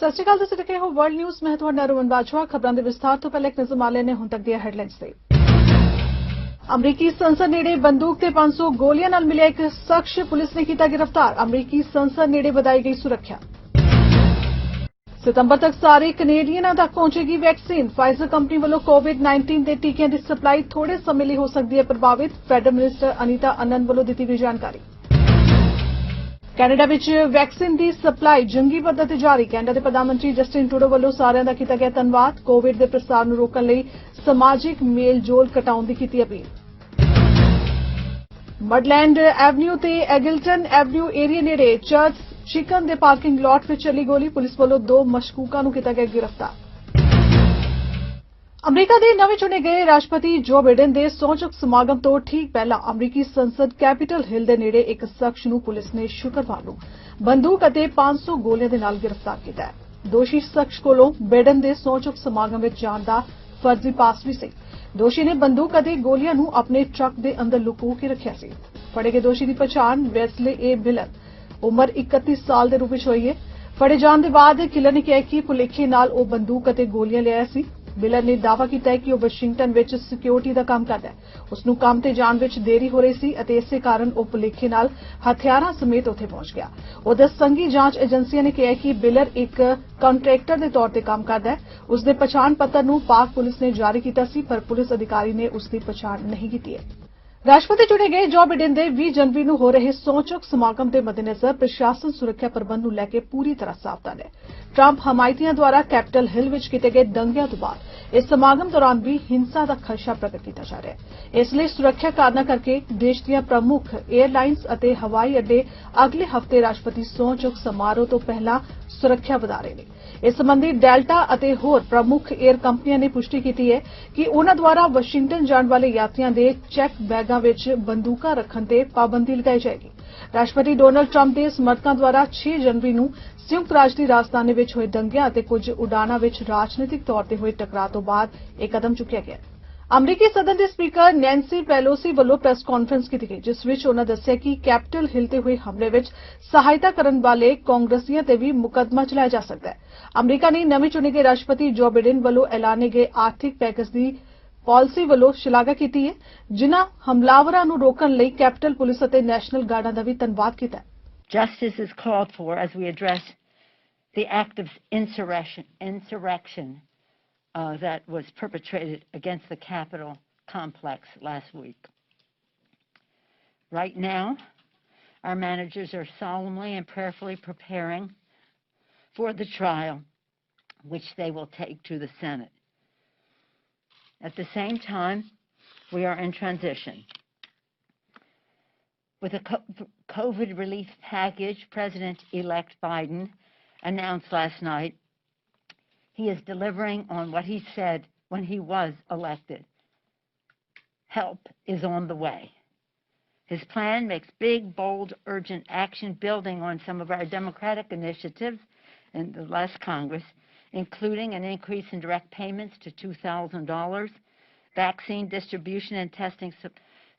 ਸਤਿ ਸ਼੍ਰੀ ਅਕਾਲ, ਤੁਸੀਂ ਦੇਖ ਰਹੇ ਹੋ ਵਰਲਡ ਨਿਊਜ਼। ਮੈਂ ਤੁਹਾਡਾ ਰੁਮਨ ਬਾਜਵਾ। ਖਬਰਾਂ ਦੇ ਵਿਸਥਾਰ ਤੋਂ ਪਹਿਲਾਂ ਇੱਕ ਨਜ਼ਰ ਮਾਰ ਲੈਣੇ ਹੁਣ ਤੱਕ ਦੀਆਂ ਹੈਡਲਾਈਨਸ ਤੇ। ਅਮਰੀਕੀ ਸੰਸਦ ਨੇੜੇ ਬੰਦੂਕ ਤੇ 500 ਗੋਲੀਆਂ ਨਾਲ ਮਿਲਿਆ ਇੱਕ ਸ਼ਖਸ, ਪੁਲਿਸ ਨੇ ਕੀਤਾ ਗ੍ਰਿਫਤਾਰ। ਅਮਰੀਕੀ ਸੰਸਦ ਨੇੜੇ ਵਧਾਈ ਗਈ ਸੁਰੱਖਿਆ। ਸਤੰਬਰ ਤੱਕ ਸਾਰੇ ਕੈਨੇਡੀਅਨਾਂ ਤੱਕ ਪਹੁੰਚੇਗੀ ਵੈਕਸੀਨ। ਫਾਈਜ਼ਰ ਕੰਪਨੀ ਵੱਲੋਂ ਕੋਵਿਡ-19 ਦੇ ਟੀਕਿਆਂ ਦੀ ਸਪਲਾਈ ਥੋੜੇ ਸਮੇਂ ਲਈ ਹੋ ਸਕਦੀ ਹੈ ਪ੍ਰਭਾਵਿਤ। ਫੈਡਰਲ ਮਿਨਿਸਟਰ ਅਨੀਤਾ ਆਨੰਦ ਵੱਲੋਂ ਦਿੱਤੀ ਗਈ ਜਾਣਕਾਰੀ। ਕੈਨੇਡਾ ਵਿੱਚ ਵੈਕਸੀਨ ਦੀ ਸਪਲਾਈ ਜੰਗੀ ਪੱਧਰ ਤੇ ਜਾਰੀ। ਕੈਨੇਡਾ ਦੇ ਪ੍ਰਧਾਨ ਮੰਤਰੀ ਜਸਟਿਨ ਟਰੂਡੋ ਵੱਲੋਂ ਸਾਰਿਆਂ ਦਾ ਕੀਤਾ ਗਿਆ ਧੰਨਵਾਦ। ਕੋਵਿਡ ਦੇ ਪ੍ਰਸਾਰ ਨੂੰ ਰੋਕਣ ਲਈ ਸਮਾਜਿਕ ਮੇਲ-ਜੋਲ ਘਟਾਉਣ ਦੀ ਕੀਤੀ ਅਪੀਲ। ਮਡਲੈਂਡ ਐਵਨਿਊ ਤੇ ਐਗਿਲਟਨ ਐਵਨਿਊ ਏਰੀਆ ਨੇੜੇ ਚਰਚ ਚਿਕਨ ਦੇ ਪਾਰਕਿੰਗ ਲਾਟ ਵਿੱਚ ਚੱਲੀ ਗੋਲੀ। ਪੁਲਿਸ ਵੱਲੋਂ 2 ਮਸ਼ਕੂਕਾਂ ਨੂੰ ਕੀਤਾ ਗਿਆ ਗ੍ਰਿਫਤਾਰ। ਅਮਰੀਕਾ ਦੇ ਨਵੇਂ ਚੁਣੇ ਗਏ ਰਾਸ਼ਟਰਪਤੀ ਜੋ ਬਾਈਡਨ ਦੇ ਸਹੁੰ-ਚੁੱਕ ਸਮਾਗਮ ਤੋਂ ਠੀਕ ਪਹਿਲਾਂ ਅਮਰੀਕੀ ਸੰਸਦ ਕੈਪੀਟਲ ਹਿਲ ਦੇ ਨੇੜੇ ਇੱਕ ਸ਼ਖਸ ਨੂੰ ਪੁਲਿਸ ਨੇ ਸ਼ੁੱਕਰਵਾਰ ਨੂੰ ਬੰਦੂਕ ਅਤੇ 500 ਗੋਲੀਆਂ ਦੇ ਨਾਲ ਗ੍ਰਿਫਤਾਰ ਕੀਤਾ ਹੈ। ਦੋਸ਼ੀ ਸ਼ਖਸ ਕੋਲੋਂ ਬਾਈਡਨ ਦੇ ਸਹੁੰ-ਚੁੱਕ ਸਮਾਗਮ ਵਿੱਚ ਜਾਣ ਦਾ ਫਰਜ਼ੀ ਪਾਸ ਵੀ ਸੀ। ਦੋਸ਼ੀ ਨੇ ਬੰਦੂਕ ਅਤੇ ਗੋਲੀਆਂ ਨੂੰ ਆਪਣੇ ਟਰੱਕ ਦੇ ਅੰਦਰ ਲੁਕੋ ਕੇ ਰੱਖਿਆ ਸੀ। ਫੜੇ ਗਏ ਦੋਸ਼ੀ ਦੀ ਪਛਾਣ ਵੈਸਲੇ ਏ ਬਿਲਰ, ਉਮਰ 31 ਸਾਲ ਦੇ ਰੂਪ ਵਿੱਚ ਹੋਈ ਹੈ। ਫੜੇ ਜਾਣ ਦੇ ਬਾਅਦ ਕਿਲਰ ਨੇ ਕਿਹਾ ਕਿ ਭੁਲੇਖੇ ਨਾਲ ਉਹ ਬੰਦੂਕ ਅਤੇ ਗੋਲੀਆਂ ਲਿਆਇਆ ਸੀ। ਬਿਲਰ ਨੇ ਦਾਅਵਾ ਕੀਤਾ ਹੈ ਕਿ ਉਹ ਵਾਸ਼ਿੰਗਟਨ ਵਿੱਚ ਸਿਕਿਉਰਿਟੀ ਦਾ ਕੰਮ ਕਰਦਾ ਹੈ। ਉਸ ਨੂੰ ਕੰਮ ਤੇ ਜਾਣ ਵਿੱਚ ਦੇਰੀ ਹੋ ਰਹੀ ਸੀ ਅਤੇ ਇਸੇ ਕਾਰਨ ਉਹ ਭੁਲੇਖੇ ਨਾਲ ਹਥਿਆਰਾਂ ਸਮੇਤ ਉੱਥੇ ਪਹੁੰਚ ਗਿਆ। ਉਧਰ ਸੰਘੀ ਜਾਂਚ ਏਜੰਸੀਆਂ ਨੇ ਕਿਹਾ ਕਿ ਬਿਲਰ ਇੱਕ ਕੰਟਰੈਕਟਰ ਦੇ ਤੌਰ ਤੇ ਕੰਮ ਕਰਦਾ ਹੈ। ਉਸ ਦੇ ਪਛਾਣ ਪੱਤਰ ਨੂੰ ਪਾਕ ਪੁਲਿਸ ਨੇ ਜਾਰੀ ਕੀਤਾ ਸੀ, ਪਰ ਪੁਲਿਸ ਅਧਿਕਾਰੀ ਨੇ ਉਸ ਦੀ ਪਛਾਣ ਨਹੀਂ ਕੀਤੀ ਹੈ। ਰਾਸ਼ਟਰਪਤੀ ਚੁਣੇ ਗਏ ਜੋ ਬਾਈਡਨ ਦੇ 20 ਜਨਵਰੀ ਨੂੰ ਹੋ ਰਹੇ ਸਹੁੰ-ਚੁੱਕ ਸਮਾਗਮ ਦੇ ਮੱਦੇਨਜ਼ਰ ਪ੍ਰਸ਼ਾਸਨ ਸੁਰੱਖਿਆ ਪ੍ਰਬੰਧ ਨੂੰ ਲੈ ਕੇ ਪੂਰੀ ਤਰ੍ਹਾਂ ਸਾਵਧਾਨ ਹੈ। ਟਰੰਪ ਹਮਾਇਤੀਆਂ ਦੁਆਰਾ ਕੈਪੀਟਲ ਹਿਲ ਵਿੱਚ ਕੀਤੇ ਗਏ ਦੰਗਿਆਂ ਤੋਂ ਬਾਅਦ ਇਸ ਸਮਾਗਮ ਦੌਰਾਨ ਵੀ ਹਿੰਸਾ ਦਾ ਖਦਸ਼ਾ ਪ੍ਰਗਟ ਕੀਤਾ ਜਾ ਰਿਹਾ ਹੈ। ਇਸ ਲਈ ਸੁਰੱਖਿਆ ਕਾਰਨਾਂ ਕਰਕੇ ਦੇਸ਼ ਦੀਆਂ ਪ੍ਰਮੁੱਖ ਏਅਰਲਾਈਨਸ ਅਤੇ ਹਵਾਈ ਅੱਡੇ ਅਗਲੇ ਹਫ਼ਤੇ ਰਾਸ਼ਟਰਪਤੀ ਸਹੁੰ-ਚੁੱਕ ਸਮਾਰੋਹ ਤੋਂ ਪਹਿਲਾਂ ਸੁਰੱਖਿਆ ਵਧਾ ਰਹੇ ਨੇ। ਇਸ ਸੰਬੰਧੀ ਡੈਲਟਾ ਅਤੇ ਹੋਰ ਪ੍ਰਮੁੱਖ ਏਅਰ ਕੰਪਨੀਆਂ ਨੇ ਪੁਸ਼ਟੀ ਕੀਤੀ ਹੈ ਕਿ ਉਨ੍ਹਾਂ ਦੁਆਰਾ ਵਾਸ਼ਿੰਗਟਨ ਜਾਣ ਵਾਲੇ ਯਾਤਰੀਆਂ ਦੇ ਚੈੱਕ ਬੈਗਾਂ ਵਿੱਚ ਬੰਦੂਕਾਂ ਰੱਖਣ ਤੇ ਪਾਬੰਦੀ ਲਗਾਈ ਜਾਏਗੀ। ਰਾਸ਼ਟਰਪਤੀ ਡੋਨਾਲਡ ਟਰੰਪ ਦੇ ਸਮਰਥਕਾਂ ਦੁਆਰਾ 6 ਜਨਵਰੀ ਨੂੰ ਸੰਯੁਕਤ ਰਾਜ ਦੀ ਰਾਜਧਾਨੀ ਵਿੱਚ ਹੋਏ ਦੰਗਿਆਂ ਅਤੇ ਕੁਝ ਉਡਾਣਾਂ ਵਿੱਚ ਰਾਜਨੀਤਿਕ ਤੌਰ ਤੇ ਹੋਏ ਟਕਰਾਅ ਤੋਂ ਬਾਅਦ ਇਹ ਕਦਮ ਚੁੱਕਿਆ ਗਿਆ। ਅਮਰੀਕੀ ਸਦਨ ਦੇ ਸਪੀਕਰ ਨੈਂਸੀ ਪੈਲੋਸੀ ਵੱਲੋਂ ਪ੍ਰੈਸ ਕਾਨਫਰੰਸ ਕੀਤੀ ਗਈ, ਜਿਸ ਵਿੱਚ ਉਨ੍ਹਾਂ ਦੱਸਿਆ ਕਿ ਕੈਪੀਟਲ ਹਿਲ ਤੇ ਹੋਏ ਹਮਲੇ ਵਿੱਚ ਸਹਾਇਤਾ ਕਰਨ ਵਾਲੇ ਕਾਂਗਰਸੀਆਂ ਤੇ ਵੀ ਮੁਕੱਦਮਾ ਚਲਾਇਆ ਜਾ ਸਕਦਾ ਹੈ। ਅਮਰੀਕਾ ਨੇ ਨਵੇਂ ਚੁਣੇ ਗਏ ਰਾਸ਼ਟਰਪਤੀ ਜੋ ਬਾਈਡਨ ਵੱਲੋਂ ਐਲਾਨੇ ਗਏ ਆਰਥਿਕ ਪੈਕੇਜ ਦੀ ਪਾਲਿਸੀ ਵੱਲੋਂ ਸ਼ਲਾਘਾ ਕੀਤੀ ਹੈ, ਜਿਨ੍ਹਾਂ ਹਮਲਾਵਰਾਂ ਨੂੰ ਰੋਕਣ ਲਈ ਕੈਪੀਟਲ ਪੁਲਿਸ ਅਤੇ ਨੈਸ਼ਨਲ ਗਾਰਡਾਂ ਦਾ ਵੀ ਧੰਨਵਾਦ ਕੀਤਾ ਹੈ। Justice is called for as we address the act of insurrection that was perpetrated against the Capitol complex last week. Right now, our managers are solemnly and prayerfully preparing for the trial, which they will take to the Senate. At the same time, we are in transition. With a COVID relief package, President-elect Biden announced last night he is delivering on what he said when he was elected. Help is on the way. His plan makes big, bold, urgent action building on some of our Democratic initiatives in the last Congress, including an increase in direct payments to $2,000, vaccine distribution and testing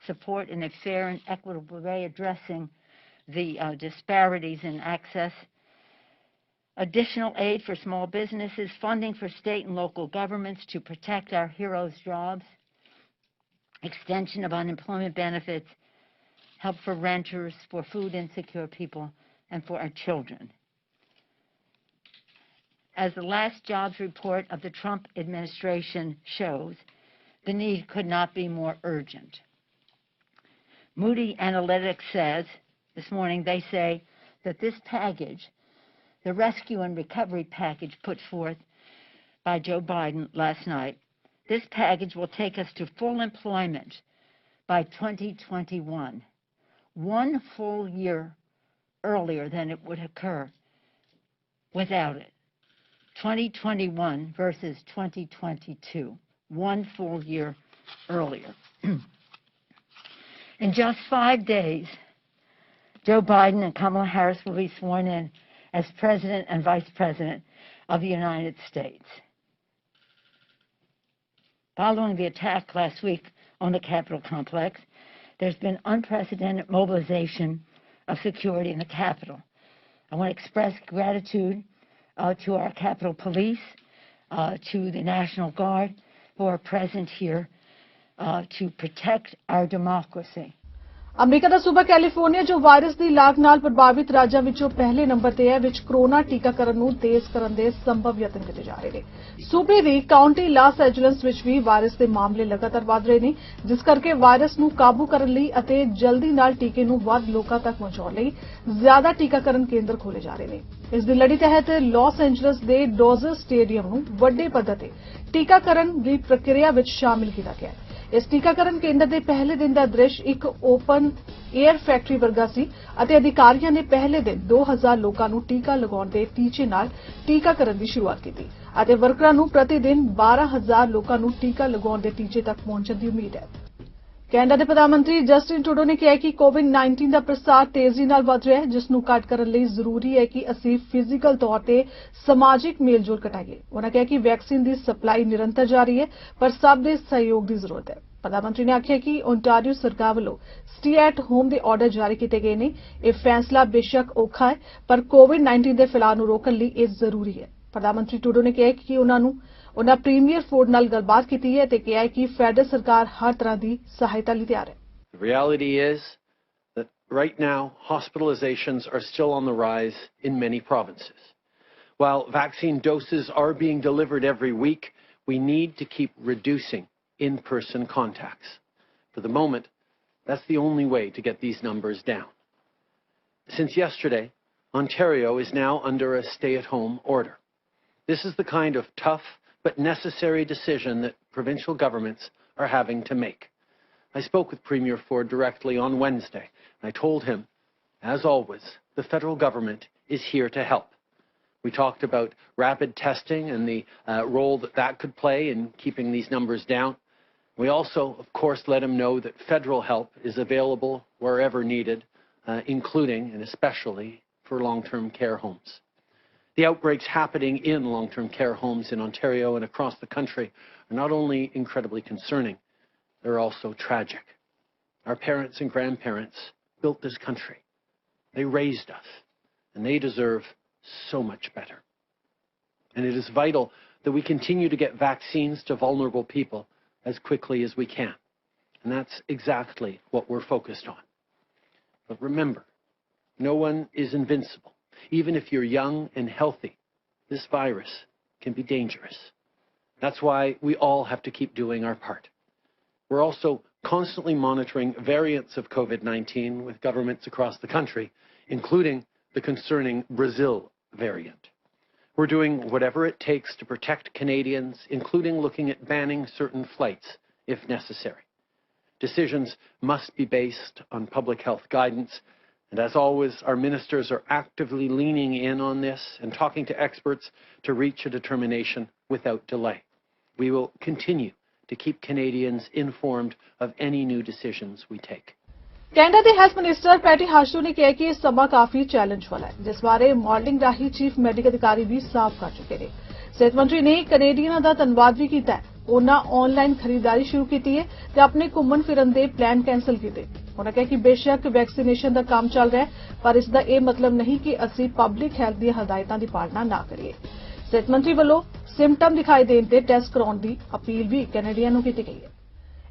support in a fair and equitable way, addressing the disparities in access, additional aid for small businesses, funding for state and local governments to protect our heroes' jobs, extension of unemployment benefits, help for renters, for food insecure people, and for our children. As the last jobs report of the Trump administration shows, the need could not be more urgent. Moody Analytics says, this morning, they say that this package, the rescue and recovery package put forth by Joe Biden last night, this package will take us to full employment by 2021, 1 full year earlier than it would occur without it. 2021 versus 2022, 1 full year earlier. In just 5 days, Joe Biden and Kamala Harris will be sworn in as President and Vice President of the United States. Following the attack last week on the Capitol complex, there's been unprecedented mobilization of security in the Capitol. I want to express gratitude to our Capitol Police, to the National Guard who are present here to protect our democracy. ਅਮਰੀਕਾ ਦਾ ਸੂਬਾ California ਜੋ virus ਦੀ ਲਾਗ ਨਾਲ ਪ੍ਰਭਾਵਿਤ ਰਾਜਾਂ ਵਿੱਚੋਂ ਪਹਿਲੇ ਨੰਬਰ ਤੇ ਹੈ ਵਿੱਚ ਕੋਰੋਨਾ ਟੀਕਾਕਰਨ ਨੂੰ ਤੇਜ਼ ਕਰਨ ਦੇ ਸੰਭਵ ਯਤਨ ਕੀਤੇ ਜਾ ਰਹੇ ਨੇ। ਸੂਬੇ ਦੀ ਕਾਉਂਟੀ ਲਾਸ ਐਂਜਲਸ ਵਿੱਚ ਵੀ ਵਾਇਰਸ ਦੇ ਮਾਮਲੇ ਲਗਾਤਾਰ ਵਧ ਰਹੇ ਨੇ, ਜਿਸ ਕਰਕੇ ਵਾਇਰਸ ਨੂੰ ਕਾਬੂ ਕਰਨ ਲਈ ਅਤੇ ਜਲਦੀ ਨਾਲ ਟੀਕੇ ਨੂੰ ਵੱਧ ਲੋਕਾਂ ਤੱਕ ਪਹੁੰਚਾਉਣ ਲਈ ਜ਼ਿਆਦਾ ਟੀਕਾਕਰਨ ਕੇਂਦਰ ਖੋਲੇ ਜਾ ਰਹੇ ਨੇ। ਇਸ ਦੀ ਲੜੀ ਤਹਿਤ ਲਾਸ ਐਂਜਲਸ ਦੇ ਡੋਜ਼ਰ ਸਟੇਡੀਅਮ ਨੂੰ ਵੱਡੇ ਪੱਧਰ ਤੇ ਟੀਕਾਕਰਨ ਦੀ ਪ੍ਰਕਿਰਿਆ ਵਿੱਚ ਸ਼ਾਮਿਲ ਕੀਤਾ ਗਿਆ ਹੈ। ਇਸ ਟੀਕਾਕਰਨ ਕੇਂਦਰ ਦੇ ਪਹਿਲੇ ਦਿਨ ਦਾ ਦ੍ਰਿਸ਼ ਇੱਕ ਓਪਨ 에ਅਰ ਫੈਕਟਰੀ ਵਰਗਾ ਸੀ ਅਤੇ ਅਧਿਕਾਰੀਆਂ ਨੇ ਪਹਿਲੇ ਦਿਨ 2000 ਲੋਕਾਂ ਨੂੰ ਟੀਕਾ ਲਗਾਉਣ ਦੇ ਟੀਚੇ ਨਾਲ ਟੀਕਾਕਰਨ ਦੀ ਸ਼ੁਰੂਆਤ ਕੀਤੀ ਅਤੇ ਵਰਕਰਾਂ ਨੂੰ ਪ੍ਰਤੀ ਦਿਨ 12000 ਲੋਕਾਂ ਨੂੰ ਟੀਕਾ ਲਗਾਉਣ ਦੇ ਟੀਚੇ ਤੱਕ ਪਹੁੰਚਣ ਦੀ ਉਮੀਦ ਹੈ। ਕੈਨੇਡਾ ਦੇ ਪ੍ਰਧਾਨ ਮੰਤਰੀ ਜਸਟਿਨ ਟਰੂਡੋ ਨੇ ਕਿਹਾ ਕਿ ਕੋਵਿਡ-19 ਦਾ ਪ੍ਰਸਾਰ ਤੇਜ਼ੀ ਨਾਲ ਵਧ ਰਿਹਾ ਹੈ, ਜਿਸ ਨੂੰ ਘੱਟ ਕਰਨ ਲਈ ਜ਼ਰੂਰੀ ਹੈ ਕਿ ਅਸੀਂ ਫਿਜ਼ੀਕਲ ਤੌਰ ਤੇ ਸਮਾਜਿਕ ਮੇਲਜੋਲ ਘਟਾਈਏ। ਉਨ੍ਹਾਂ ਕਿਹਾ ਕਿ ਵੈਕਸੀਨ ਦੀ ਸਪਲਾਈ ਨਿਰੰਤਰ ਜਾਰੀ ਹੈ, ਪਰ ਸਭ ਦੇ ਸਹਿਯੋਗ ਦੀ ਜ਼ਰੂਰਤ ਹੈ। ਪ੍ਰਧਾਨ ਮੰਤਰੀ ਨੇ ਆਖਿਆ ਕਿ ਓਨਟਾਰੀਓ ਸਰਕਾਰ ਵੱਲੋਂ ਸਟੇ ਐਟ ਹੋਮ ਦੇ ਆਰਡਰ ਜਾਰੀ ਕੀਤੇ ਗਏ ਨੇ। ਇਹ ਫੈਸਲਾ ਬੇਸ਼ੱਕ ਔਖਾ ਹੈ, ਪਰ ਕੋਵਿਡ-19 ਦੇ ਫੈਲਾਅ ਨੂੰ ਰੋਕਣ ਲਈ ਇਹ ਜ਼ਰੂਰੀ ਹੈ। ਪ੍ਰਧਾਨ ਮੰਤਰੀ ਟਰੂਡੋ ਨੇ ਕਿਹਾ ਕਿ ਉਨ੍ਹਾਂ ਪ੍ਰੀਮੀਅਰ ਫੋਰਡ ਨਾਲ ਗੱਲਬਾਤ ਕੀਤੀ ਹੈ ਤੇ ਕਿਹਾ ਹੈ ਕਿ ਫੈਡਰਲ ਸਰਕਾਰ ਹਰ ਤਰ੍ਹਾਂ ਦੀ ਸਹਾਇਤਾ ਲਈ ਤਿਆਰ ਹੈ। The reality is that right now hospitalizations are still on the rise in many provinces. While vaccine doses are being delivered every week, we need to keep reducing in-person contacts. For the moment, that's the only way to get these numbers down. Since yesterday, Ontario is now under a stay-at-home order. This is the kind of tough but necessary decision that provincial governments are having to make. I spoke with Premier Ford directly on Wednesday, and I told him, as always, the federal government is here to help. We talked about rapid testing and the role that could play in keeping these numbers down. We also, of course, let him know that federal help is available wherever needed, including and especially for long-term care homes. The outbreaks happening in long-term care homes in Ontario and across the country are not only incredibly concerning, they're also tragic. Our parents and grandparents built this country. They raised us, and they deserve so much better. And it is vital that we continue to get vaccines to vulnerable people as quickly as we can. And that's exactly what we're focused on. But remember, no one is invincible. Even if you're young and healthy, this virus can be dangerous. That's why we all have to keep doing our part. We're also constantly monitoring variants of COVID-19 with governments across the country, including the concerning Brazil variant. We're doing whatever it takes to protect Canadians, including looking at banning certain flights if necessary. Decisions must be based on public health guidance. And as always, our ministers are actively leaning in on this and talking to experts to reach a determination without delay. We will continue to keep Canadians informed of any new decisions we take. Canada ਦੇ health minister patty ਹਾਸ਼ੂ ਨੇ ਕਿਹਾ ਕਿ ਇਹ ਸਮਾਂ ਕਾਫੀ challenge ਵਾਲਾ ਹੈ, ਜਿਸ ਬਾਰੇ ਮਾਡਲਿੰਗ ਰਾਹੀਂ ਚੀਫ ਮੈਡੀਕਲ ਅਧਿਕਾਰੀ ਵੀ ਸਾਫ਼ ਕਰ ਚੁੱਕੇ ਨੇ। ਸਿਹਤ ਮੰਤਰੀ ਨੇ ਕੈਨੇਡੀਅਨਾਂ ਦਾ ਧੰਨਵਾਦ ਵੀ ਕੀਤਾ ਹੈ। ਉਹਨਾਂ ਆਨਲਾਈਨ ਖਰੀਦਦਾਰੀ ਸ਼ੁਰੂ ਕੀਤੀ ਹੈ ਤੇ ਆਪਣੇ ਘੁੰਮਣ ਫਿਰਨ ਦੇ ਪਲਾਨ ਕੈਂਸਲ ਕੀਤੇ। ਉਹਨਾਂ ਕਿਹਾ ਕਿ ਬੇਸ਼ੱਕ ਵੈਕਸੀਨੇਸ਼ਨ ਦਾ ਕੰਮ ਚੱਲ ਰਿਹਾ ਹੈ, ਪਰ ਇਸ ਦਾ ਇਹ ਮਤਲਬ ਨਹੀਂ ਕਿ ਅਸੀਂ ਪਬਲਿਕ ਹੈਲਥ ਦੀਆਂ ਹਦਾਇਤਾਂ ਦੀ ਪਾਲਣਾ ਨਾ ਕਰੀਏ। ਸਿਹਤ ਮੰਤਰੀ ਵੱਲੋਂ ਸਿੰਪਟਮ ਦਿਖਾਈ ਦੇਣ ਤੇ ਟੈਸਟ ਕਰਾਉਣ ਦੀ ਅਪੀਲ ਵੀ ਕੈਨੇਡੀਅਨ ਨੂੰ ਕੀਤੀ ਗਈ ਹੈ।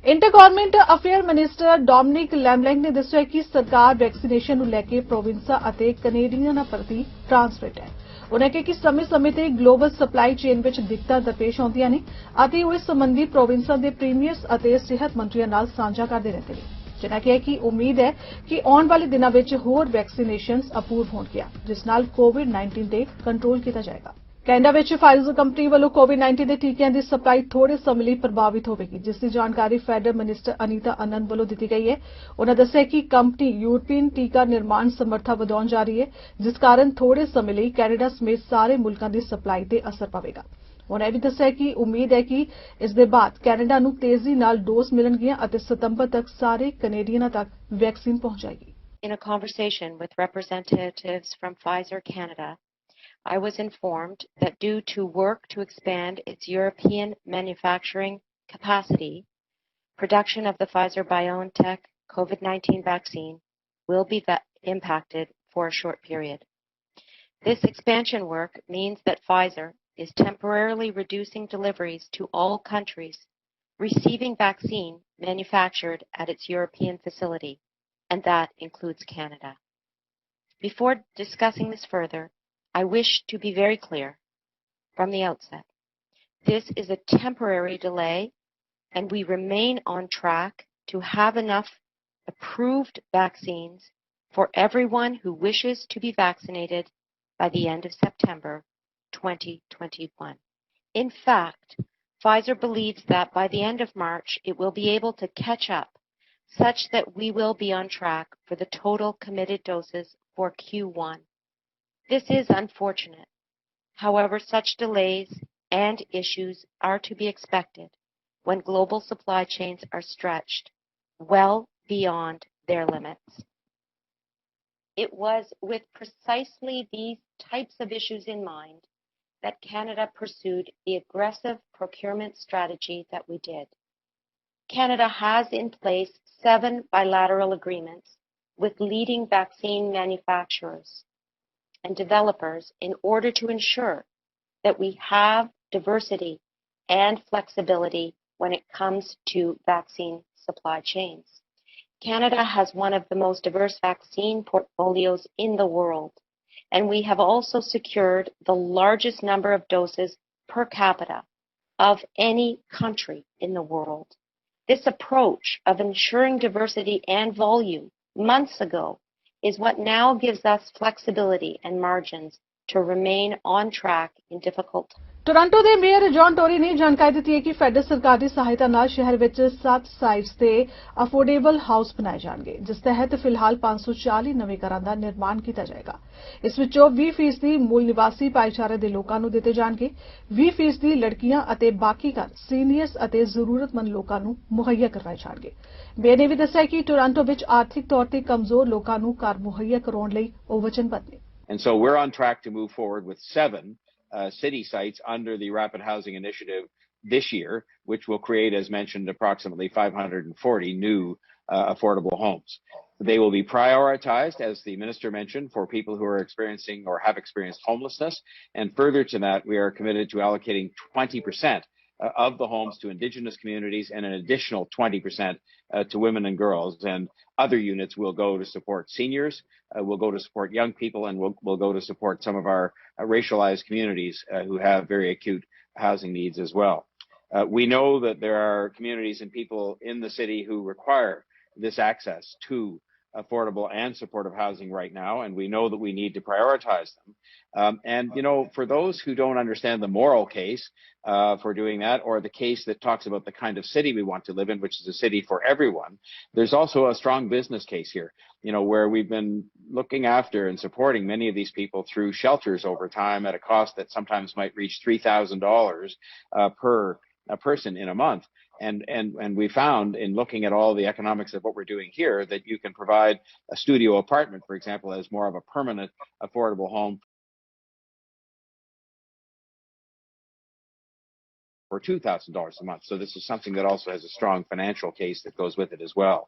Inter government affair minister Dominic ਲੈਮਲੈਂਗ ਨੇ ਦੱਸਿਆ ਕਿ ਸਰਕਾਰ ਵੈਕਸੀਨੇਸ਼ਨ ਨੂੰ ਲੈ ਕੇ ਪ੍ਰੋਵਿੰਸਾਂ ਅਤੇ ਕੈਨੇਡੀਅਨਾਂ ਪ੍ਰਤੀ ਟਰਾਂਸਪੇਰੈਂਟ ਹੈ। ਉਨ੍ਹਾਂ ਕਿਹਾ ਕਿ ਸਮੇਂ-ਸਮੇਂ ਤੇ ਗਲੋਬਲ ਸਪਲਾਈ ਚੇਨ ਵਿੱਚ ਦਿੱਕਤਾਂ ਦਰਪੇਸ਼ ਆਉਂਦੀਆਂ ਨੇ ਅਤੇ ਉਹ ਇਸ ਸੰਬੰਧੀ ਪ੍ਰੋਵਿੰਸਾਂ ਦੇ ਪ੍ਰੀਮੀਅਰਸ ਅਤੇ ਸਿਹਤ ਮੰਤਰੀਆਂ ਨਾਲ ਸਾਂਝਾ ਕਰਦੇ ਰਹਿੰਦੇ ਨੇ। ਜਿਨ੍ਹਾਂ ਕਿਹਾ ਕਿ ਉਮੀਦ ਹੈ ਕਿ ਆਉਣ ਵਾਲੇ ਦਿਨਾਂ ਵਿੱਚ ਹੋਰ ਵੈਕਸੀਨੇਸ਼ਨਸ ਅਪੂਰਵ ਹੋਣਗੀਆਂ, ਜਿਸ ਨਾਲ ਕੋਵਿਡ-19 ਤੇ ਕੰਟਰੋਲ ਕੀਤਾ ਜਾਏਗਾ। ਕੈਨੇਡਾ ਵਿੱਚ ਫਾਈਜ਼ਰ ਕੰਪਨੀ ਵੱਲੋਂ ਕੋਵਿਡ-19 ਦੇ ਟੀਕਿਆਂ ਦੀ ਸਪਲਾਈ ਥੋੜੇ ਸਮੇਂ ਲਈ ਪ੍ਰਭਾਵਿਤ ਹੋਵੇਗੀ, ਜਿਸ ਦੀ ਜਾਣਕਾਰੀ ਫੈਡਰਲ ਮਿਨਿਸਟਰ ਅਨੀਤਾ ਆਨੰਦ ਵੱਲੋਂ ਦਿੱਤੀ ਗਈ ਹੈ। ਉਨ੍ਹਾਂ ਦੱਸਿਆ ਕਿ ਕੰਪਨੀ ਯੂਰਪੀਅਨ ਟੀਕਾ ਨਿਰਮਾਣ ਸਮਰੱਥਾ ਵਧਾਉਣ ਜਾ ਰਹੀ ਹੈ, ਜਿਸ ਕਾਰਨ ਥੋੜੇ ਸਮੇਂ ਲਈ ਕੈਨੇਡਾ ਸਮੇਤ ਸਾਰੇ ਮੁਲਕਾਂ ਦੀ ਸਪਲਾਈ ਤੇ ਅਸਰ ਪਵੇਗਾ। ਉਨ੍ਹਾਂ ਇਹ ਵੀ ਦੱਸਿਆ ਕਿ ਉਮੀਦ ਹੈ ਕਿ ਇਸ ਦੇ ਬਾਅਦ ਕੈਨੇਡਾ ਨੂੰ ਤੇਜ਼ੀ ਨਾਲ ਡੋਜ਼ ਮਿਲਣਗੀਆਂ ਅਤੇ ਸਤੰਬਰ ਤੱਕ ਸਾਰੇ ਕੈਨੇਡੀਅਨਾਂ ਤੱਕ ਵੈਕਸੀਨ ਪਹੁੰਚ ਜਾਏਗੀ। In a conversation with representatives from Pfizer Canada, I was informed that due to work to expand its European manufacturing capacity, production of the Pfizer-BioNTech COVID-19 vaccine will be impacted for a short period. This expansion work means that Pfizer is temporarily reducing deliveries to all countries receiving vaccine manufactured at its European facility, and that includes Canada. Before discussing this further, I wish to be very clear from the outset. This is a temporary delay, and we remain on track to have enough approved vaccines for everyone who wishes to be vaccinated by the end of September 2021. In fact, Pfizer believes that by the end of March, it will be able to catch up such that we will be on track for the total committed doses for Q1. This is unfortunate. However, such delays and issues are to be expected when global supply chains are stretched well beyond their limits. It was with precisely these types of issues in mind that Canada pursued the aggressive procurement strategy that we did. Canada has in place 7 bilateral agreements with leading vaccine manufacturers and developers in order to ensure that we have diversity and flexibility when it comes to vaccine supply chains. Canada has one of the most diverse vaccine portfolios in the world, and we have also secured the largest number of doses per capita of any country in the world. This approach of ensuring diversity and volume months ago is what now gives us flexibility and margins to remain on track in difficult times. Toronto ਦੇ mayor John Tory ਨੇ ਜਾਣਕਾਰੀ ਦਿੱਤੀ ਹੈ ਕਿ federal ਸਰਕਾਰ ਦੀ ਸਹਾਇਤਾ ਨਾਲ ਸ਼ਹਿਰ ਵਿੱਚ 7 ਸਾਈਟਸ ਤੇ ਅਫੋਰਡੇਬਲ ਹਾਊਸ ਬਣਾਏ ਜਾਣਗੇ, ਜਿਸ ਤਹਿਤ ਫਿਲਹਾਲ 540 ਨਵੇਂ ਘਰਾਂ ਦਾ ਨਿਰਮਾਣ ਕੀਤਾ ਜਾਏਗਾ। ਇਸ ਵਿੱਚੋਂ 20% ਮੂਲ ਨਿਵਾਸੀ ਭਾਈਚਾਰੇ ਦੇ ਲੋਕਾਂ ਨੂੰ ਦਿੱਤੇ ਜਾਣਗੇ, 20% ਲੜਕੀਆਂ ਅਤੇ ਬਾਕੀ ਘਰ ਸੀਨੀਅਰਸ ਅਤੇ ਜ਼ਰੂਰਤਮੰਦ ਲੋਕਾਂ ਨੂੰ ਮੁਹੱਈਆ ਕਰਵਾਏ ਜਾਣਗੇ। ਮੇਅਰ ਨੇ ਵੀ ਦੱਸਿਆ ਕਿ ਟੋਰਾਂਟੋ ਵਿੱਚ ਆਰਥਿਕ ਤੌਰ ਤੇ ਕਮਜ਼ੋਰ ਲੋਕਾਂ ਨੂੰ ਘਰ ਮੁਹੱਈਆ ਕਰਾਉਣ ਲਈ ਉਹ ਵਚਨਬੱਧ ਨੇ। And so we're on track to move forward with 7 city sites under the Rapid Housing Initiative this year, which will create, as mentioned, approximately 540 new affordable homes. They will be prioritized, as the minister mentioned, for people who are experiencing or have experienced homelessness. And further to that, we are committed to allocating 20% of the homes to Indigenous communities and an additional 20% to women and girls. And other units will go to support seniors, will go to support young people, and will go to support some of our racialized communities who have very acute housing needs as well. We know that there are communities and people in the city who require this access to affordable and supportive housing right now, and we know that we need to prioritize them. And, you know, for those who don't understand the moral case for doing that, or the case that talks about the kind of city we want to live in, which is a city for everyone, there's also a strong business case here, you know, where we've been looking after and supporting many of these people through shelters over time at a cost that sometimes might reach $3,000 per person in a month. And we found in looking at all the economics of what we're doing here that you can provide a studio apartment, for example, as more of a permanent affordable home for $2,000 a month. So this is something that also has a strong financial case that goes with it as well.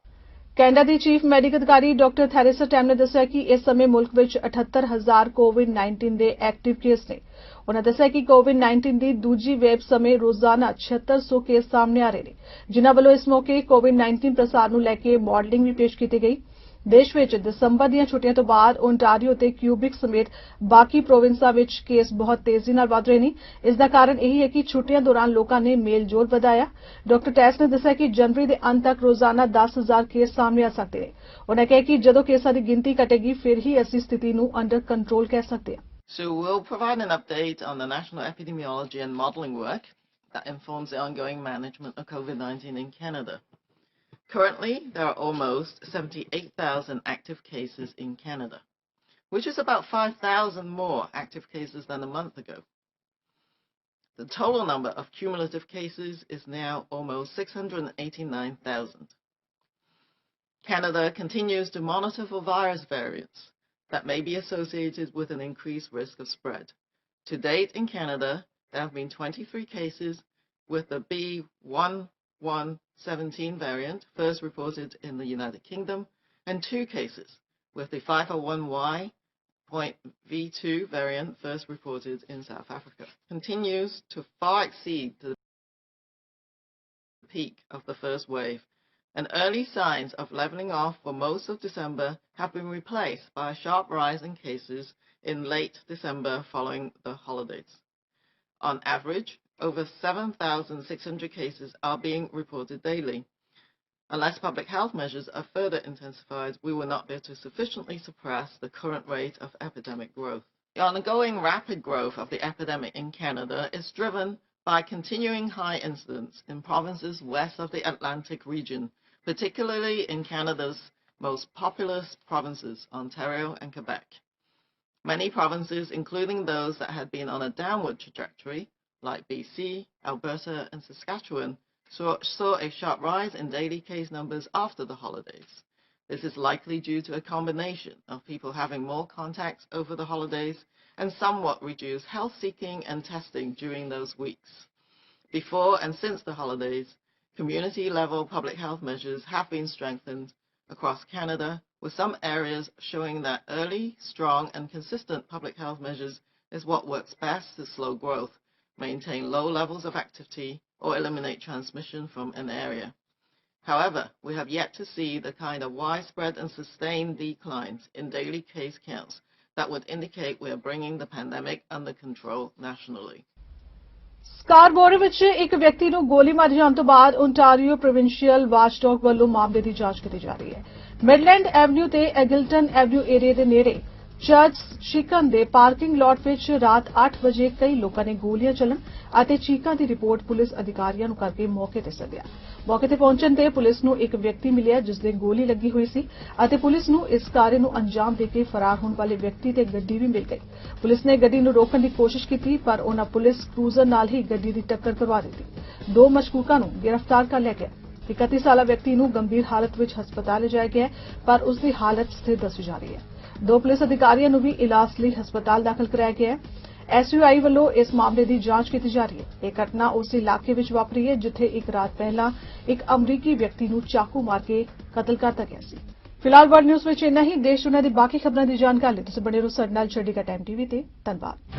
Canada the chief medical ਅਧਿਕਾਰੀ doctor Theresa time ਨੇ ਦੱਸਿਆ ਕਿ ਇਸ ਸਮੇਂ ਮੁਲਕ ਵਿੱਚ 78,000 ਕੋਵਿਡ-19 ਦੇ active case ਨੇ। ਉਨ੍ਹਾਂ ਦੱਸਿਆ ਕਿ ਕੋਵਿਡ-19 ਦੀ ਦੂਜੀ ਵੇਵ ਸਮੇਂ ਰੋਜ਼ਾਨਾ 7600 ਕੇਸ ਸਾਹਮਣੇ ਆ ਰਹੇ ਨੇ, ਜਿਨ੍ਹਾਂ ਵੱਲੋਂ ਇਸ ਮੌਕੇ ਕੋਵਿਡ-19 ਪ੍ਰਸਾਰ ਨੂੰ ਲੈ ਕੇ ਮਾਡਲਿੰਗ ਵੀ ਪੇਸ਼ ਕੀਤੀ ਗਈ। ਦੇਸ਼ ਵਿੱਚ ਦਸੰਬਰ ਦੀਆਂ ਛੁੱਟੀਆਂ ਤੋਂ ਬਾਅਦ ਓਨਟਾਰੀਓ ਤੇ ਕਿਊਬਿਕ ਸਮੇਤ ਬਾਕੀ ਪ੍ਰੋਵਿੰਸਾਂ ਵਿੱਚ ਕੇਸ ਬਹੁਤ ਤੇਜ਼ੀ ਨਾਲ ਵਧ ਰਹੇ ਨੇ। ਇਸ ਦਾ ਕਾਰਨ ਇਹ ਹੈ ਕਿ ਛੁੱਟੀਆਂ ਦੌਰਾਨ ਲੋਕਾਂ ਨੇ ਮੇਲ-ਜੋਲ ਵਧਾਇਆ। ਡਾਕਟਰ ਟੈਸ ਨੇ ਦੱਸਿਆ ਕਿ ਜਨਵਰੀ ਦੇ ਅੰਤ ਤੱਕ ਰੋਜ਼ਾਨਾ 10,000 ਕੇਸ ਸਾਹਮਣੇ ਆ ਸਕਦੇ ਨੇ। ਉਨ੍ਹਾਂ ਕਿਹਾ ਕਿ ਜਦੋਂ ਕੇਸਾਂ ਦੀ ਗਿਣਤੀ ਘਟੇਗੀ ਫਿਰ ਹੀ ਅਸੀਂ ਸਥਿਤੀ ਨੂੰ ਅੰਡਰ ਕੰਟਰੋਲ ਕਹਿ ਸਕਦੇ ਹਾਂ। So we'll provide an update on the national epidemiology and modeling work that informs the ongoing management of COVID-19 in Canada. Currently, there are almost 78,000 active cases in Canada, which is about 5,000 more active cases than a month ago. The total number of cumulative cases is now almost 689,000. Canada continues to monitor for virus variants that may be associated with an increased risk of spread. To date in Canada, there have been 23 cases with the B.1.1.17 variant first reported in the United Kingdom, and 2 cases with the 501Y .V2 variant first reported in South Africa continues to far exceed the peak of the first wave, and early signs of leveling off for most of December have been replaced by a sharp rise in cases in late December following the holidays. On average, over 7,600 cases are being reported daily. Unless public health measures are further intensified, we will not be able to sufficiently suppress the current rate of epidemic growth. The ongoing rapid growth of the epidemic in Canada is driven by continuing high incidence in provinces west of the Atlantic region, particularly in Canada's most populous provinces, Ontario and Quebec. Many provinces, including those that had been on a downward trajectory, like BC, Alberta, and Saskatchewan, saw a sharp rise in daily case numbers after the holidays. This is likely due to a combination of people having more contacts over the holidays and somewhat reduced health seeking and testing during those weeks. Before and since the holidays, community-level public health measures have been strengthened across Canada, with some areas showing that early, strong, and consistent public health measures is what works best to slow growth, maintain low levels of activity, or eliminate transmission from an area. However, we have yet to see the kind of widespread and sustained declines in daily case counts that would indicate we are bringing the pandemic under control nationally. ਸਕਾਰਬੋਰੋ ਵਿੱਚ ਇੱਕ ਵਿਅਕਤੀ ਨੂੰ ਗੋਲੀ ਮਾਰੀ ਜਾਣ ਤੋਂ ਬਾਅਦ Ontario provincial watchdog ਵੱਲੋਂ ਮਾਮਲੇ ਦੀ ਜਾਂਚ ਕੀਤੀ ਜਾ ਰਹੀ ਹੈ। ਮਿਡਲੈਂਡ ਐਵਨਿਊ ਤੇ ਐਗਿਲਟਨ ਐਵਨਿਊ ਏਰੀਆ ਦੇ ਨੇੜੇ ਚਰਚ ਸ਼ਿਕਨ ਦੇ ਪਾਰਕਿੰਗ ਲਾਟ ਵਿੱਚ ਰਾਤ 8 ਵਜੇ ਕਈ ਲੋਕਾਂ ਨੇ ਗੋਲੀਆਂ ਚੱਲਣ ਅਤੇ ਚੀਕਾਂ ਦੀ ਰਿਪੋਰਟ ਪੁਲਿਸ ਅਧਿਕਾਰੀਆਂ ਨੂੰ ਕਰਕੇ ਮੌਕੇ ਤੇ ਸੱਦਿਆ। ਮੌਕੇ ਤੇ ਪਹੁੰਚਣ ਤੇ ਪੁਲਿਸ ਨੂੰ ਇੱਕ ਵਿਅਕਤੀ ਮਿਲਿਆ ਜਿਸ ਦੇ ਗੋਲੀ ਲੱਗੀ ਹੋਈ ਸੀ ਅਤੇ ਪੁਲਿਸ ਨੂੰ ਇਸ ਕਾਰੇ ਨੂੰ ਅੰਜਾਮ ਦੇ ਕੇ ਫਰਾਰ ਹੋਣ ਵਾਲੇ ਵਿਅਕਤੀ ਤੇ ਗੱਡੀ ਵੀ ਮਿਲ ਗਈ। ਪੁਲਿਸ ਨੇ ਗੱਡੀ ਨੂੰ ਰੋਕਣ ਦੀ ਕੋਸ਼ਿਸ਼ ਕੀਤੀ ਪਰ ਉਹਨਾਂ ਪੁਲਿਸ ਕਰੂਜ਼ਰ ਨਾਲ ਹੀ ਗੱਡੀ ਦੀ ਟੱਕਰ ਕਰਵਾ ਦਿੱਤੀ। ਦੋ ਮਸ਼ਕੂਕਾਂ ਨੂੰ ਗ੍ਰਿਫਤਾਰ ਕਰ ਲਿਆ ਗਿਆ। 31 ਸਾਲਾ ਵਿਅਕਤੀ ਨੂੰ ਗੰਭੀਰ ਹਾਲਤ ਵਿੱਚ ਹਸਪਤਾਲ ਲਿਜਾਇਆ ਗਿਆ ਪਰ ਉਸ ਦੀ ਹਾਲਤ ਸਥਿਰ ਦੱਸੀ ਜਾ ਰਹੀ ਹੈ। ਦੋ ਪੁਲਿਸ ਅਧਿਕਾਰੀਆਂ ਨੂੰ ਵੀ ਇਲਾਜ ਲਈ ਹਸਪਤਾਲ ਦਾਖਲ ਕਰਾਇਆ ਗਿਆ ਹੈ। ਐਸਯੂਆਈ ਵੱਲੋਂ ਇਸ ਮਾਮਲੇ ਦੀ ਜਾਂਚ ਕੀਤੀ ਜਾ ਰਹੀ ਹੈ। ਇਹ ਘਟਨਾ ਉਸ ਇਲਾਕੇ ਵਿੱਚ ਵਾਪਰੀ ਹੈ ਜਿੱਥੇ ਇੱਕ ਰਾਤ ਪਹਿਲਾਂ ਇੱਕ ਅਮਰੀਕੀ ਵਿਅਕਤੀ ਨੂੰ ਚਾਕੂ ਮਾਰ ਕੇ ਕਤਲ ਕਰ ਦਿੱਤਾ ਗਿਆ ਸੀ। ਫਿਲਹਾਲ ਵਰਲਡ ਨਿਊਜ਼ ਵਿੱਚ ਇੰਨਾ ਹੀ। ਦੇਸ਼ ਦੁਨੀਆ ਦੀ ਬਾਕੀ ਖਬਰਾਂ ਦੀ ਜਾਣਕਾਰੀ ਲਈ ਤੁਸੀਂ ਬਣੇ ਰਹੋ ਸਾਡੇ ਨਾਲ ਚੜ੍ਹਦੀਕਲਾ ਟਾਈਮ ਟੀਵੀ ਤੇ। ਧੰਨਵਾਦ।